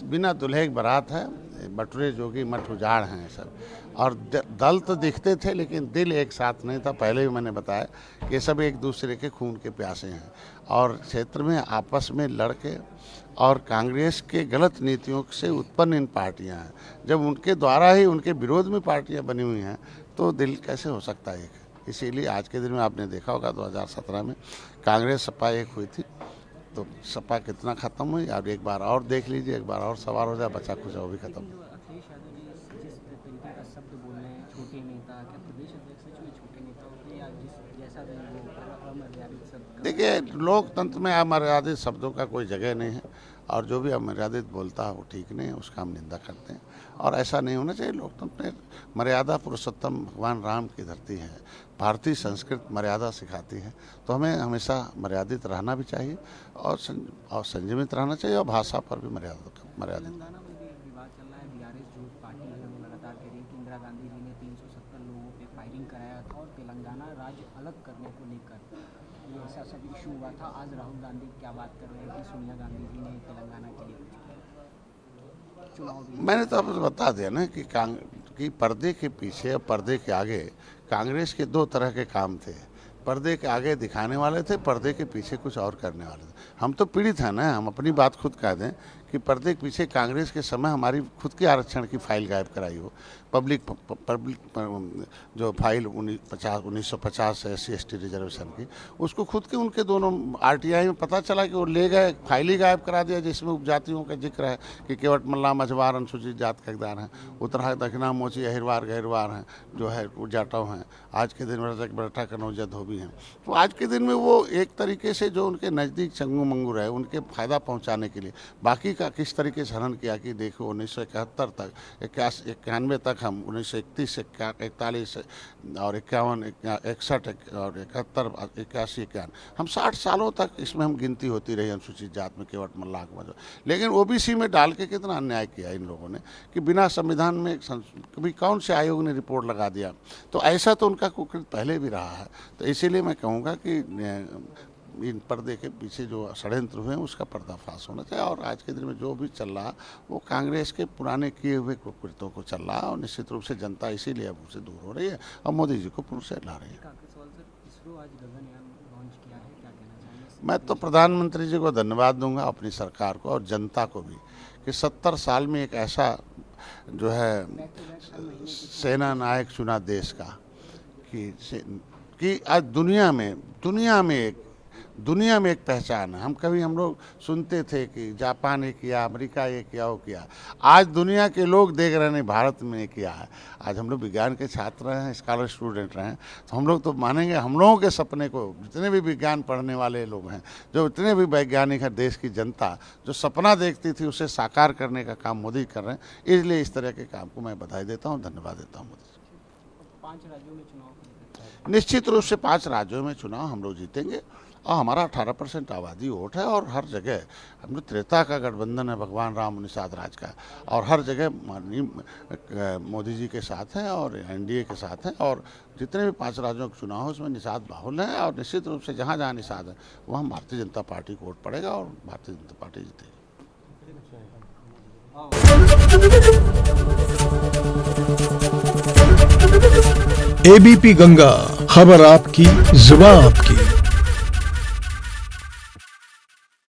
बिना दुल्हे की बारात है, बटुरे जोगी मठ उजाड़ हैं सब। और दल तो दिखते थे लेकिन दिल एक साथ नहीं था। पहले भी मैंने बताया कि ये सब एक दूसरे के खून के प्यासे हैं और क्षेत्र में आपस में लड़के और कांग्रेस के गलत नीतियों से उत्पन्न इन पार्टियां हैं। जब उनके द्वारा ही उनके विरोध में पार्टियां बनी हुई हैं तो दिल कैसे हो सकता है एक। इसीलिए आज के दिन में आपने देखा होगा 2017 में कांग्रेस सपा एक हुई थी, तो सपा कितना खत्म हुई। अब एक बार और देख लीजिए, एक बार और सवार हो जाए, बचा कुछ वो भी खत्म। देखिए, लोकतंत्र में अमर्यादित शब्दों का कोई जगह नहीं है और जो भी अमर्यादित बोलता है वो ठीक नहीं है, उसका हम निंदा करते हैं और ऐसा नहीं होना चाहिए। लोकतंत्र में मर्यादा पुरुषोत्तम भगवान राम की धरती है, भारतीय संस्कृति मर्यादा सिखाती है, तो हमें हमेशा मर्यादित रहना भी चाहिए और संयमित रहना चाहिए और भाषा पर भी मर्यादित। इंदिरा गांधी जी ने 370 लोगों पे फायरिंग कराया था और तेलंगाना राज्य अलग करने को लेकर ये ऐसा सब इशू हुआ था। आज राहुल गांधी क्या बात कर रहे हैं कि सोनिया गांधी जी ने तेलंगाना के लिए चुनाव। मैंने तो आपको बता दिया ना कि पर्दे के पीछे और पर्दे के आगे कांग्रेस के दो तरह के काम थे। पर्दे के आगे दिखाने वाले थे, पर्दे के पीछे कुछ और करने वाले थे। हम तो पीड़ित हैं ना, हम अपनी बात खुद कह दें कि पर्दे के पीछे कांग्रेस के समय हमारी खुद की आरक्षण की फाइल गायब कराई हो। पब्लिक जो फाइल 1950 SC/ST रिजर्वेशन की, उसको खुद के उनके दोनों RTI में पता चला कि वो ले गए, फाइल ही गायब करा दिया, जिसमें उपजातियों का जिक्र है कि केवट मल्ला मझवार अनुसूचित जात के हकदार हैं, उत्तरा दक्षिणा मोची अहिरवार गहिरवार हैं जो है वो जाटव हैं, आज के दिन में रजक बरठा कनौजा धोबी हैं। तो आज के दिन में वो एक तरीके से जो उनके नज़दीक चंगू मंगू रहे उनके फ़ायदा पहुँचाने के लिए बाकी का किस तरीके से हनन किया कि देखो 1971 तक 91 तक हम 1931 से 41 और 51 61 और 71 81 91 हम 60 सालों तक इसमें हम गिनती होती रही अनुसूचित जात में केवट मल्लाह को। लेकिन OBC में डाल के कितना अन्याय किया इन लोगों ने कि बिना संविधान में कभी कौन से आयोग ने रिपोर्ट लगा दिया। तो ऐसा तो उनका कुकृत पहले भी रहा है। तो इसीलिए मैं कहूँगा कि इन पर्दे के पीछे जो षड्यंत्र हुए हैं उसका पर्दाफाश होना चाहिए और आज के दिन में जो भी चल रहा वो कांग्रेस के पुराने किए हुए कुकृत्यों को चल रहा है और निश्चित रूप से जनता इसीलिए अब उनसे दूर हो रही है और मोदी जी को पुर से ला रही है। मैं तो प्रधानमंत्री जी को धन्यवाद दूंगा, अपनी सरकार को और जनता को भी कि 70 साल में एक ऐसा जो है सेना नायक चुना देश का कि आज दुनिया में एक पहचान है। हम लोग सुनते थे कि जापान ने किया, अमेरिका ये किया, वो किया। आज दुनिया के लोग देख रहे हैं भारत में किया है। आज हम लोग विज्ञान के छात्र हैं, स्कॉलर स्टूडेंट रहे हैं, तो हम लोग तो मानेंगे हम लोगों के सपने को, जितने भी विज्ञान पढ़ने वाले लोग हैं, जो इतने भी वैज्ञानिक हैं, देश की जनता जो सपना देखती थी उसे साकार करने का काम मोदी कर रहे हैं। इसलिए इस तरह के काम को मैं बधाई देता हूँ, धन्यवाद देता हूँ मोदी। 5 राज्यों में चुनाव, निश्चित रूप से 5 राज्यों में चुनाव हम लोग जीतेंगे और हमारा 18% आबादी वोट है और हर जगह हम लोग त्रेता का गठबंधन है, भगवान राम निषाद राज का, और हर जगह माननीय मोदी जी के साथ हैं और NDA के साथ हैं और जितने भी 5 राज्यों के चुनाव हो उसमें निषाद बाहुल हैं और निश्चित रूप से जहाँ जहाँ निषाद है वहाँ भारतीय जनता पार्टी को वोट पड़ेगा और भारतीय जनता पार्टी जीतेगी। ABP गंगा, खबर आपकी, जुबान आपकी।